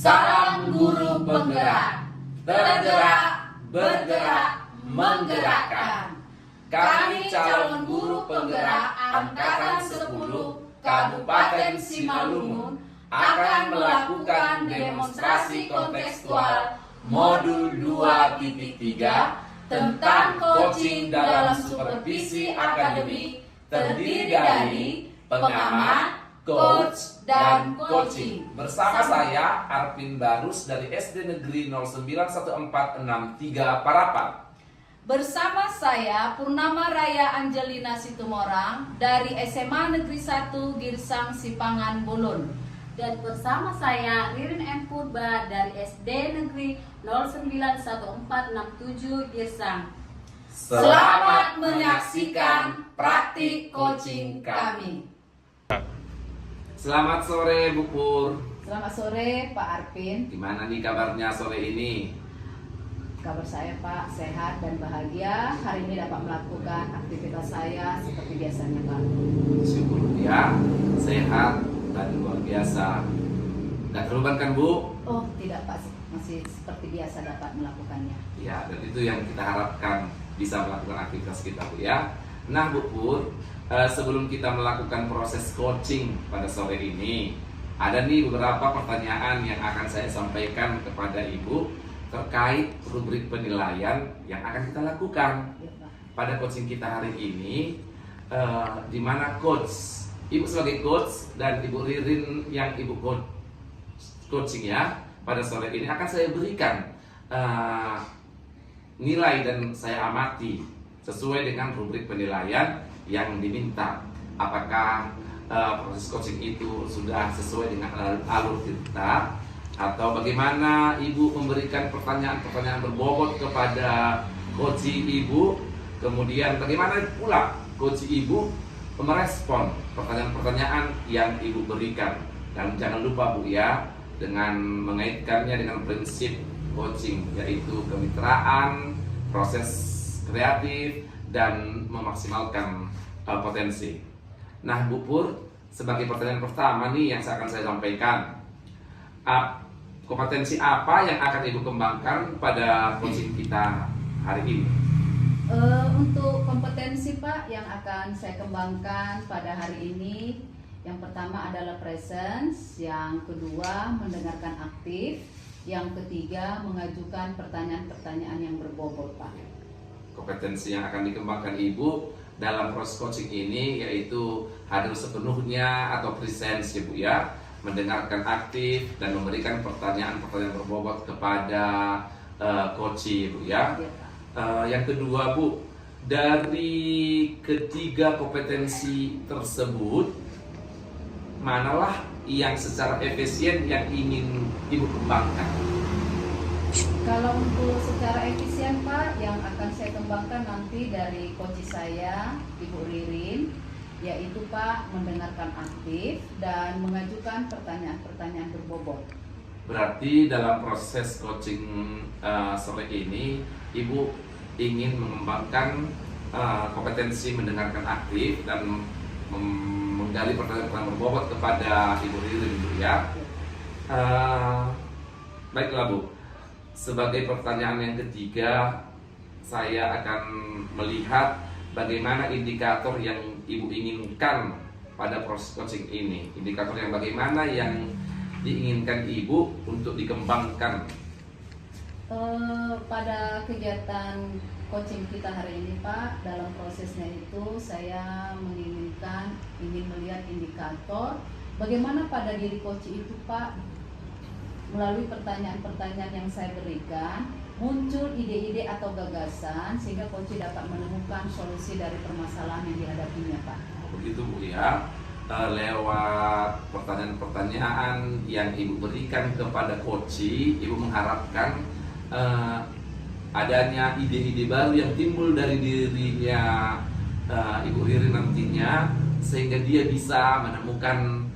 Salam guru penggerak, tergerak, bergerak, menggerakkan. Kami calon guru penggerak Angkatan 10 Kabupaten Simalungun akan melakukan demonstrasi kontekstual modul 2.3 tentang coaching dalam supervisi akademik terdiri dari pengamat, coach, dan coaching. Bersama saya Arvin Barus dari SD Negeri 091463 Parapat. Bersama saya Purnama Raya Angelina Situmorang dari SMA Negeri 1 Girsang Sipangan Bolon. Dan bersama saya Ririn M. Purba dari SD Negeri 091467 Girsang. Selamat menyaksikan praktik coaching kami. Selamat sore Bu Pur. Selamat sore Pak Arvin. Gimana nih kabarnya sore ini? Kabar saya Pak sehat dan bahagia. Hari ini dapat melakukan aktivitas saya seperti biasanya Pak. Syukur ya, sehat dan luar biasa. Gak keluar kan Bu? Oh tidak Pak, masih seperti biasa dapat melakukannya. Ya, dan itu yang kita harapkan bisa melakukan aktivitas kita Bu ya. Nah Bu Pur, sebelum kita melakukan proses coaching pada sore ini, ada nih beberapa pertanyaan yang akan saya sampaikan kepada Ibu terkait rubrik penilaian yang akan kita lakukan pada coaching kita hari ini, di mana coach, Ibu sebagai coach dan Ibu Ririn yang Ibu coaching ya, pada sore ini akan saya berikan nilai dan saya amati sesuai dengan rubrik penilaian yang diminta. Apakah proses coaching itu sudah sesuai dengan alur kita, atau bagaimana Ibu memberikan pertanyaan-pertanyaan berbobot kepada coach Ibu, kemudian bagaimana pula coach Ibu merespon pertanyaan-pertanyaan yang Ibu berikan. Dan jangan lupa Bu ya, dengan mengaitkannya dengan prinsip coaching, yaitu kemitraan, proses kreatif, dan memaksimalkan potensi. Nah Bu Pur, sebagai pertanyaan pertama nih yang akan saya sampaikan, kompetensi apa yang akan Ibu kembangkan pada coaching kita hari ini? Untuk kompetensi Pak yang akan saya kembangkan pada hari ini, yang pertama adalah presence, yang kedua mendengarkan aktif, yang ketiga mengajukan pertanyaan-pertanyaan yang berbobot Pak. Kompetensi yang akan dikembangkan Ibu dalam proses coaching ini yaitu hadir sepenuhnya atau presence ya Bu ya, mendengarkan aktif dan memberikan pertanyaan-pertanyaan berbobot kepada coach Bu ya. Yang kedua Bu, dari ketiga kompetensi tersebut, manalah yang secara efisien yang ingin Ibu kembangkan? Kalau untuk secara efisien Pak, yang akan saya kembangkan nanti dari coach saya, Ibu Ririn, yaitu Pak mendengarkan aktif dan mengajukan pertanyaan-pertanyaan berbobot. Berarti dalam proses coaching sore ini, Ibu ingin mengembangkan kompetensi mendengarkan aktif dan menggali pertanyaan-pertanyaan berbobot kepada Ibu Ririn ya. Baiklah Bu, sebagai pertanyaan yang ketiga, saya akan melihat bagaimana indikator yang Ibu inginkan pada proses coaching ini. Indikator yang bagaimana yang diinginkan Ibu untuk dikembangkan? Pada kegiatan coaching kita hari ini Pak, dalam prosesnya itu saya ingin melihat indikator bagaimana pada diri coach itu Pak, melalui pertanyaan-pertanyaan yang saya berikan muncul ide-ide atau gagasan sehingga coach dapat menemukan solusi dari permasalahan yang dihadapinya Pak. Begitu Bu ya, lewat pertanyaan-pertanyaan yang Ibu berikan kepada coach, Ibu mengharapkan adanya ide-ide baru yang timbul dari dirinya Ibu Ririn nantinya, sehingga dia bisa menemukan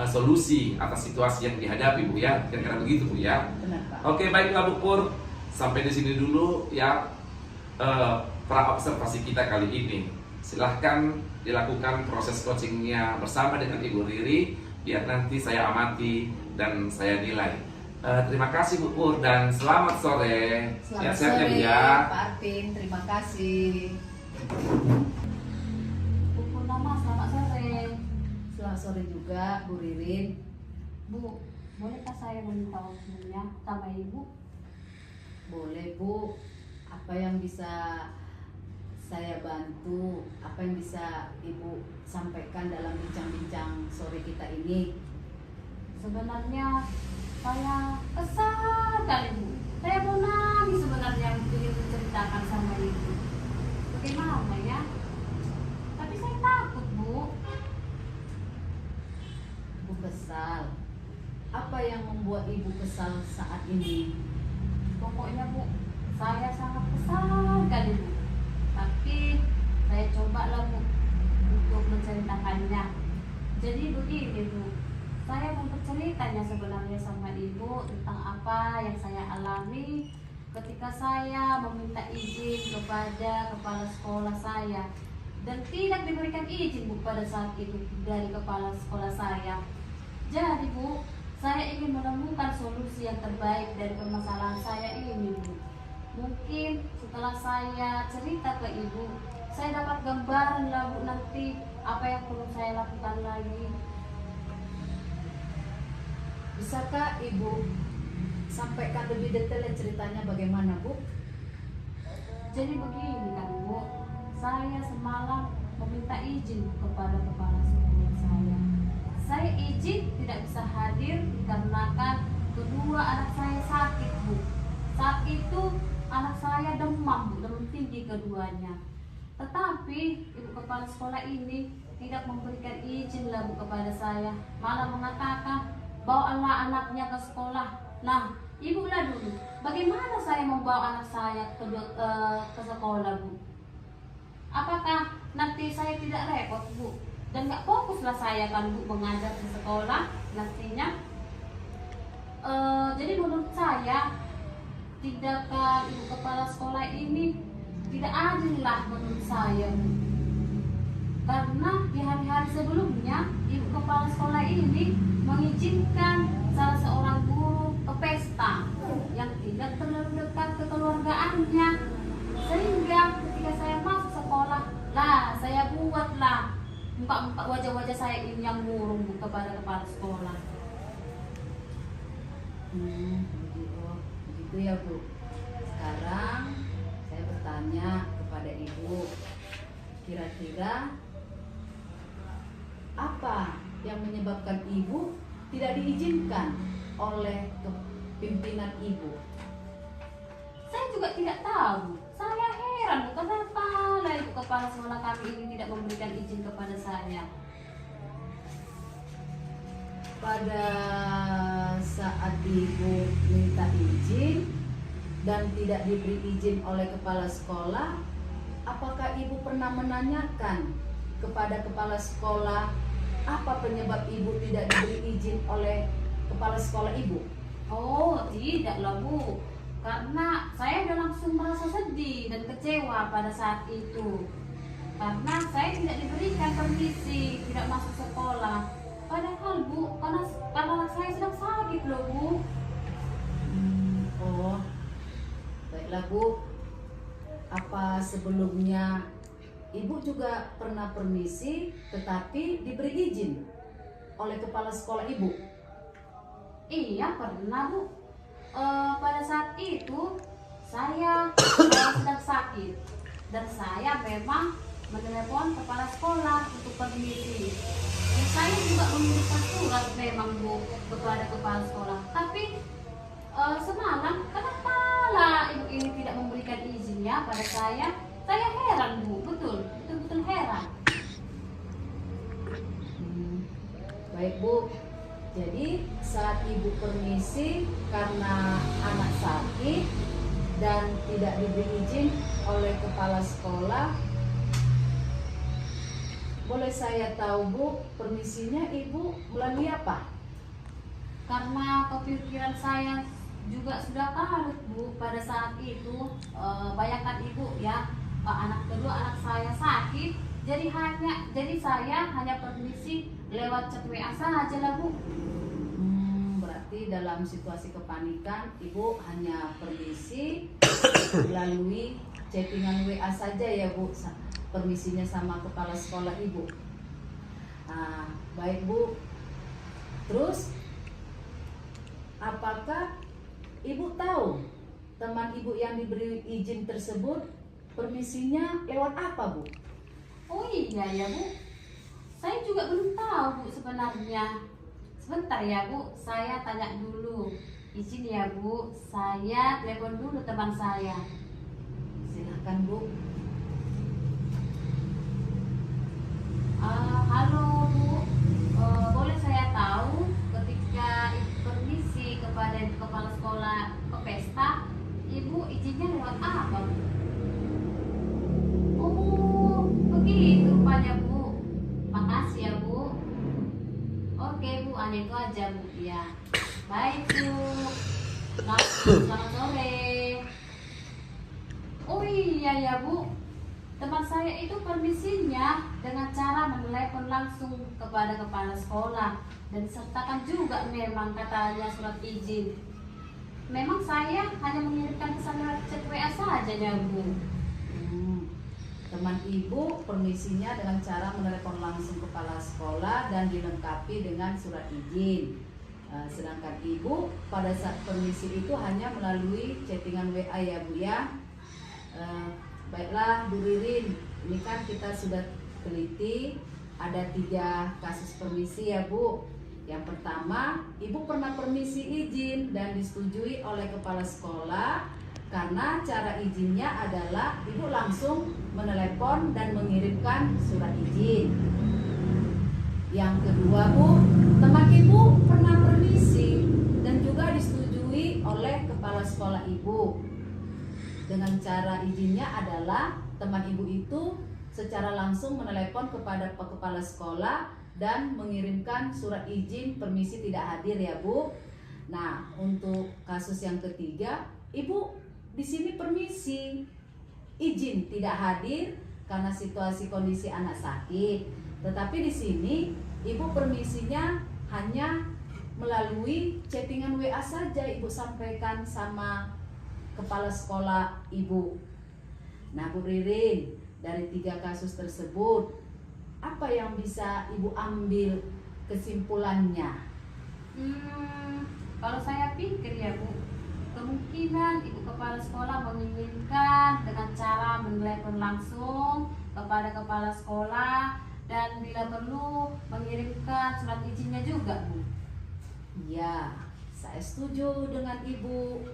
solusi atas situasi yang dihadapi Bu ya, kira-kira begitu Bu ya. Benar Pak. Oke, baiklah Bu Pur, sampai di sini dulu ya pra observasi kita kali ini. Silahkan dilakukan proses coachingnya bersama dengan Ibu Riri, biar nanti saya amati dan saya nilai. Terima kasih Bu Pur dan selamat sore. Selamat Sehat-sehat ya, Bu sore ya. Pak Arvin, terima kasih. Bu Purnama, selamat sore. Selamat sore juga Bu Ririn. Bu, bolehkah saya meminta waktunya sama Ibu? Boleh Bu, apa yang bisa saya bantu, apa yang bisa Ibu sampaikan dalam bincang-bincang sore kita ini? Sebenarnya saya kesal kali Bu. Saya mau nangis sebenarnya ingin menceritakan sama Ibu. Bagaimana ya? Tapi saya takut Bu. Ibu kesal. Apa yang membuat Ibu kesal saat ini? Pokoknya Bu, saya sangat kesal kali Bu. Tapi saya cobalah Bu untuk menceritakannya. Jadi begini Bu, saya mau berceritanya sebenarnya sama Ibu tentang apa yang saya alami ketika saya meminta izin kepada kepala sekolah saya dan tidak diberikan izin Bu pada saat itu dari kepala sekolah saya. Jadi Bu, saya ingin menemukan solusi yang terbaik dari permasalahan saya ini Bu. Mungkin setelah saya cerita ke Ibu, saya dapat gambaran lah Bu nanti apa yang perlu saya lakukan lagi. Bisakah Ibu sampaikan lebih detail ceritanya bagaimana Bu? Jadi begini kan Bu, saya semalam meminta izin kepada kepala sekolah saya. Saya izin tidak bisa hadir dikarenakan kedua anak saya sakit Bu. Saat itu anak saya demam Bu, demam tinggi keduanya. Tetapi ibu kepala sekolah ini tidak memberikan izin lah Bu kepada saya, malah mengatakan bawalah anaknya ke sekolah. Nah, Ibu lah dulu, bagaimana saya membawa anak saya ke sekolah Bu? Apakah nanti saya tidak repot Bu? Dan nggak fokuslah saya kan Bu mengajar di sekolah nantinya. Jadi menurut saya, tidakkah ibu kepala sekolah ini tidak adil lah menurut saya Bu? Karena di hari-hari sebelumnya ibu kepala sekolah ini mengizinkan salah seorang guru ke pesta yang tidak terlalu dekat kekeluargaannya, sehingga ketika saya masuk sekolah lah saya buatlah muka-muka wajah-wajah saya ini yang murung Bu kepada kepala sekolah. Begitu ya Bu. Sekarang saya bertanya kepada Ibu, kira-kira apa yang menyebabkan Ibu tidak diizinkan oleh pimpinan Ibu? Saya juga tidak tahu. Saya heran Bu, kenapa lah ibu kepala sekolah kami ini tidak memberikan izin kepada saya. Pada saat Ibu minta izin dan tidak diberi izin oleh kepala sekolah, apakah Ibu pernah menanyakan kepada kepala sekolah apa penyebab Ibu tidak diberi izin oleh kepala sekolah Ibu? Oh, tidaklah Bu. Karena saya udah langsung merasa sedih dan kecewa pada saat itu. Karena saya tidak diberikan permisi tidak masuk sekolah. Padahal Bu, karena saya sedang sakit loh Bu. Oh, baiklah Bu. Apa sebelumnya Ibu juga pernah permisi tetapi diberi izin oleh kepala sekolah Ibu? Iya pernah Bu. Pada saat itu saya sedang sakit dan saya memang menelepon kepala sekolah untuk permisi. Dan saya juga mengirimkan surat memang Bu kepada kepala sekolah. Tapi semalam kenapa lah ibu ini tidak memberikan izinnya pada saya? Saya heran Bu, betul-betul heran. Baik Bu, jadi saat Ibu permisi karena anak sakit dan tidak diberi izin oleh kepala sekolah, boleh saya tahu Bu, permisinya Ibu melalui apa? Karena kepikiran saya juga sudah kalut Bu pada saat itu. Bayangkan Ibu ya, anak kedua anak saya sakit, jadi saya hanya permisi lewat chat WA saja lah Bu. Berarti berarti dalam situasi kepanikan Ibu hanya permisi melalui chattingan WA saja ya Bu, permisinya sama kepala sekolah Ibu. Nah, baik Bu. Terus apakah Ibu tahu teman Ibu yang diberi izin tersebut permisinya lewat apa Bu? Oh iya ya Bu, saya juga belum tahu Bu sebenarnya. Sebentar ya Bu, saya tanya dulu. Izin ya Bu, saya telepon dulu teman saya. Silahkan Bu. Halo Bu, boleh saya tahu ketika Ibu permisi kepada kepala sekolah ke pesta, Ibu izinnya lewat apa Bu? Oh, begitu rupanya Bu. Makasih ya Bu. Oke Bu, hanya itu aja Bu ya. Baik Bu. Selamat sore. Oh iya ya Bu, teman saya itu permisinya dengan cara menelepon langsung kepada kepala sekolah dan disertakan juga memang katanya surat izin. Memang saya hanya mengirimkan pesan lewat chat WA saja ya Bu. Teman Ibu permisinya dengan cara menelepon langsung kepala sekolah dan dilengkapi dengan surat izin. Sedangkan Ibu pada saat permisi itu hanya melalui chattingan WA ya Bu ya. Baiklah Bu Ririn, ini kan kita sudah teliti ada 3 kasus permisi ya Bu. Yang pertama, Ibu pernah permisi izin dan disetujui oleh kepala sekolah karena cara izinnya adalah Ibu langsung menelepon dan mengirimkan surat izin. Yang kedua Bu, teman Ibu pernah permisi dan juga disetujui oleh kepala sekolah Ibu. Dengan cara izinnya adalah teman Ibu itu secara langsung menelepon kepada kepala sekolah dan mengirimkan surat izin permisi tidak hadir ya Bu. Nah, untuk kasus yang ketiga, Ibu di sini permisi izin tidak hadir karena situasi kondisi anak sakit. Tetapi di sini Ibu permisinya hanya melalui chattingan WA saja Ibu sampaikan sama kepala sekolah Ibu. Nah Bu Ririn, dari 3 kasus tersebut apa yang bisa Ibu ambil kesimpulannya? Kalau saya pikir ya Bu, kemungkinan Ibu kepala sekolah menginginkan dengan cara menelepon langsung kepada kepala sekolah dan bila perlu mengirimkan surat izinnya juga Bu. Ya, saya setuju dengan Ibu.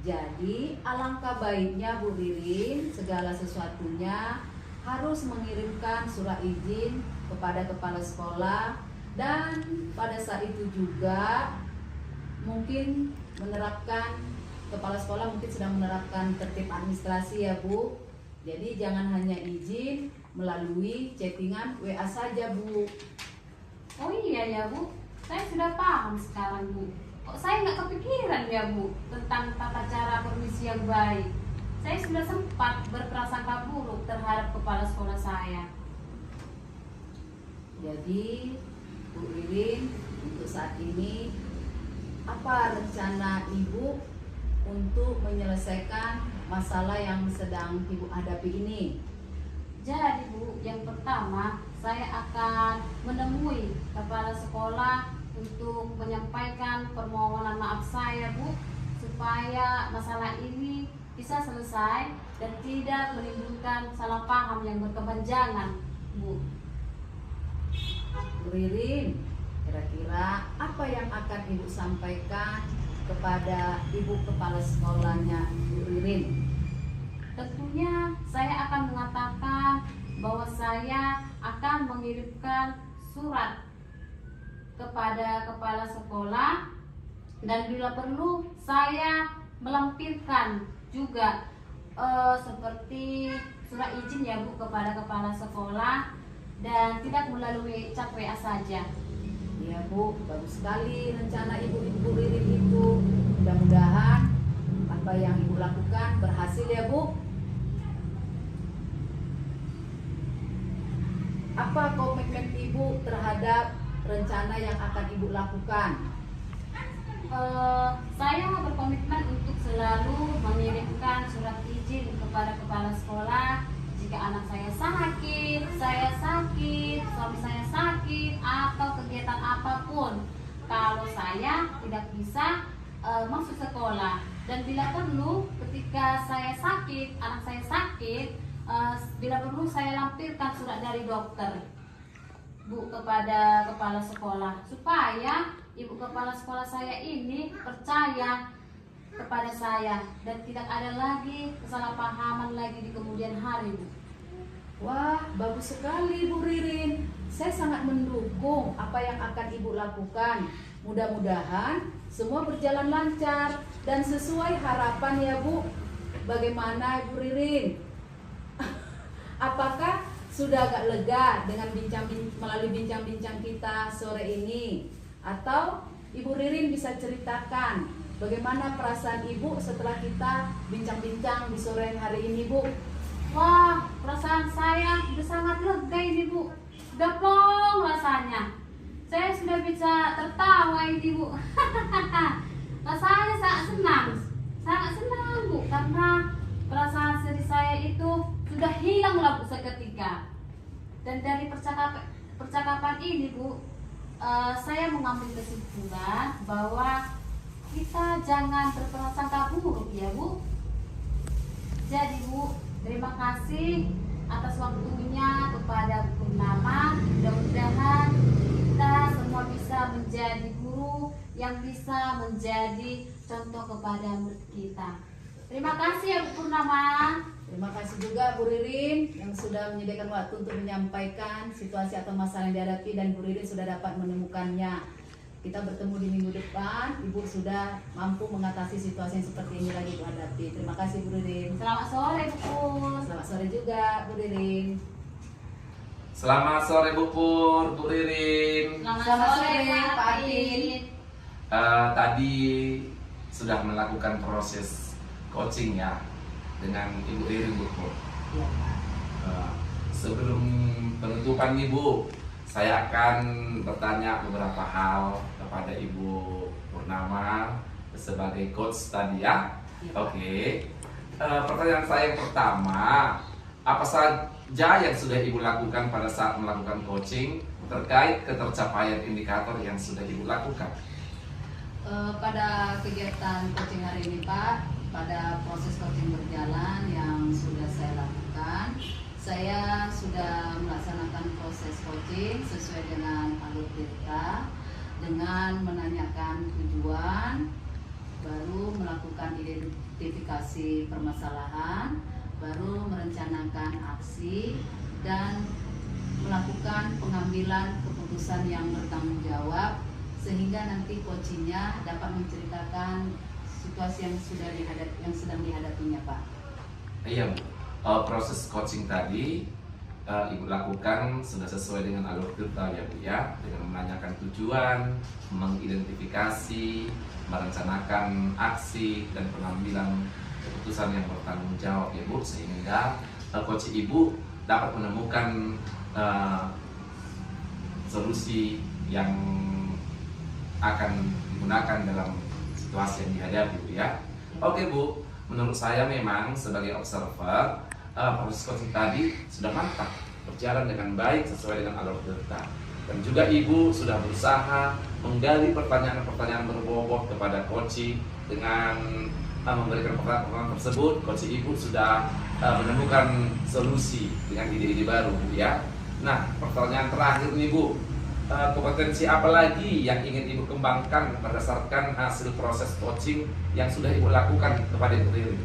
Jadi alangkah baiknya Bu Ririn segala sesuatunya harus mengirimkan surat izin kepada kepala sekolah dan pada saat itu juga mungkin menerapkan kepala sekolah mungkin sedang menerapkan tertib administrasi ya Bu. Jadi jangan hanya izin melalui chattingan WA saja Bu. Oh iya ya Bu, saya sudah paham sekarang Bu. Kok saya nggak kepikiran ya Bu tentang tata cara permisi yang baik. Saya sudah sempat berprasangka buruk terhadap kepala sekolah saya. Jadi Bu Ririn, untuk saat ini apa rencana Ibu untuk menyelesaikan masalah yang sedang Ibu hadapi ini? Jadi Bu, yang pertama saya akan menemui kepala sekolah untuk menyampaikan permohonan maaf saya Bu, supaya masalah ini bisa selesai dan tidak menimbulkan salah paham yang berkepanjangan Bu. Bu Ririn, kira-kira apa yang akan Ibu sampaikan kepada Ibu kepala sekolahnya Bu Ririn? Tentunya saya akan mengatakan bahwa saya akan mengirimkan surat kepada kepala sekolah dan bila perlu saya melampirkan juga seperti surat izin ya Bu kepada kepala sekolah dan tidak melalui chat WA saja. Ya Bu, bagus sekali rencana Ibu Ririn itu. Mudah-mudahan apa yang Ibu lakukan berhasil ya Bu. Apa komitmen Ibu terhadap rencana yang akan Ibu lakukan? saya berkomitmen untuk selalu mengirimkan surat izin kepada kepala sekolah jika anak saya sakit, suami saya sakit, atau kegiatan apapun. Kalau saya tidak bisa masuk sekolah, dan bila perlu ketika saya sakit, anak saya sakit, bila perlu saya lampirkan surat dari dokter, Bu, kepada kepala sekolah, supaya ibu kepala sekolah saya ini percaya kepada saya dan tidak ada lagi kesalahpahaman lagi di kemudian hari, Bu. Wah, bagus sekali Bu Ririn. Saya sangat mendukung apa yang akan Ibu lakukan. Mudah-mudahan semua berjalan lancar dan sesuai harapan ya Bu. Bagaimana Ibu Ririn? Apakah sudah agak lega dengan melalui bincang-bincang kita sore ini? Atau Ibu Ririn bisa ceritakan bagaimana perasaan Ibu setelah kita bincang-bincang di sore hari ini, Bu? Wah, perasaan saya sudah sangat lega ini, Bu. Sudah plong rasanya. Saya sudah bisa tertawa ini, Bu. Rasanya sangat senang, Bu, karena perasaan sedih saya itu sudah hilang lah, Bu, seketika. Dan dari percakapan ini, Bu, saya mengambil kesimpulan bahwa kita jangan berprasangka buruk ya, Bu. Jadi, Bu, terima kasih atas waktunya kepada Bu Purnama. Mudah-mudahan kita semua bisa menjadi guru yang bisa menjadi contoh kepada murid kita. Terima kasih ya Bu Purnama. Terima kasih juga Bu Ririn yang sudah menyediakan waktu untuk menyampaikan situasi atau masalah yang dihadapi, dan Bu Ririn sudah dapat menemukannya. Kita bertemu di minggu depan, Ibu sudah mampu mengatasi situasi yang seperti ini lagi Ibu hadapi. Terima kasih Bu Ririn. Selamat sore, Bu. Selamat sore juga Bu Ririn. Selamat sore Bu Pur, Bu Ririn. Selamat sore, Pak Adin. Tadi sudah melakukan proses coaching ya dengan Ibu Ririn, Bu Pur. Ya. Sebelum penutupan nih Bu, saya akan bertanya beberapa hal kepada Ibu Purnama sebagai coach tadi ya. Ya. Oke. Pertanyaan saya yang pertama, apa saja yang sudah Ibu lakukan pada saat melakukan coaching terkait ketercapaian indikator yang sudah Ibu lakukan? Pada kegiatan coaching hari ini Pak, pada proses coaching berjalan yang sudah saya lakukan, saya sudah melaksanakan proses coaching sesuai dengan alur kita, dengan menanyakan tujuan, baru melakukan identifikasi permasalahan, baru merencanakan aksi, dan melakukan pengambilan keputusan yang bertanggung jawab, sehingga nanti coachingnya dapat menceritakan situasi yang sedang dihadapinya Pak. Iya Bu. Proses coaching tadi Ibu lakukan sudah sesuai dengan alur kita ya Bu ya, dengan menanyakan tujuan, mengidentifikasi, merencanakan aksi dan pengambilan keputusan yang bertanggung jawab ya Bu, sehingga coach Ibu dapat menemukan solusi yang akan digunakan dalam situasi yang dihadapi Bu ya. Oke Bu, menurut saya memang sebagai observer proses coaching tadi sudah mantap, berjalan dengan baik sesuai dengan alur kita. Dan juga Ibu sudah berusaha menggali pertanyaan-pertanyaan berbobot kepada coach. Dengan memberikan pertanyaan tersebut, coach Ibu sudah menemukan solusi dengan ide-ide baru Bu ya. Nah, pertanyaan terakhir nih Bu, kompetensi apa lagi yang ingin Ibu kembangkan berdasarkan hasil proses coaching yang sudah Ibu lakukan kepada Ibu Ririn?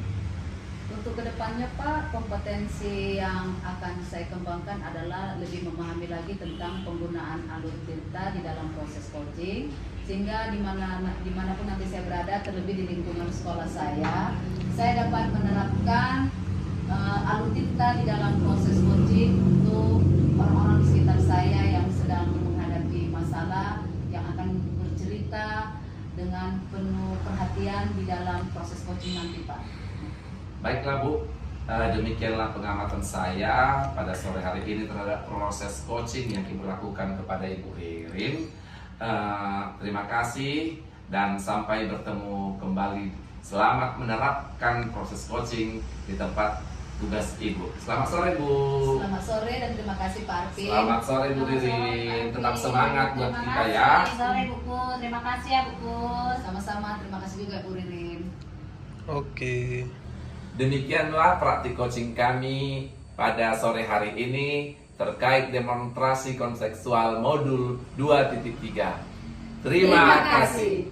Untuk kedepannya Pak, kompetensi yang akan saya kembangkan adalah lebih memahami lagi tentang penggunaan alur cerita di dalam proses coaching, sehingga dimanapun nanti saya berada, terlebih di lingkungan sekolah saya dapat menerapkan alur cerita di dalam proses coaching untuk orang-orang di sekitar saya yang sedang menghadapi masalah, yang akan bercerita dengan penuh perhatian di dalam proses coaching nanti Pak. Baiklah Bu, demikianlah pengamatan saya pada sore hari ini terhadap proses coaching yang Ibu lakukan kepada Ibu Ririn. Terima kasih dan sampai bertemu kembali. Selamat menerapkan proses coaching di tempat tugas Ibu. Selamat sore Bu. Selamat sore dan terima kasih Pak Arvin. Selamat sore Bu Ririn. Tetap semangat buat kita ya. Selamat sore Bu Pus. Terima kasih ya Bu Pus. Sama-sama, terima kasih juga Bu Ririn. Oke. Demikianlah praktik coaching kami pada sore hari ini terkait demonstrasi kontekstual modul 2.3. Terima kasih.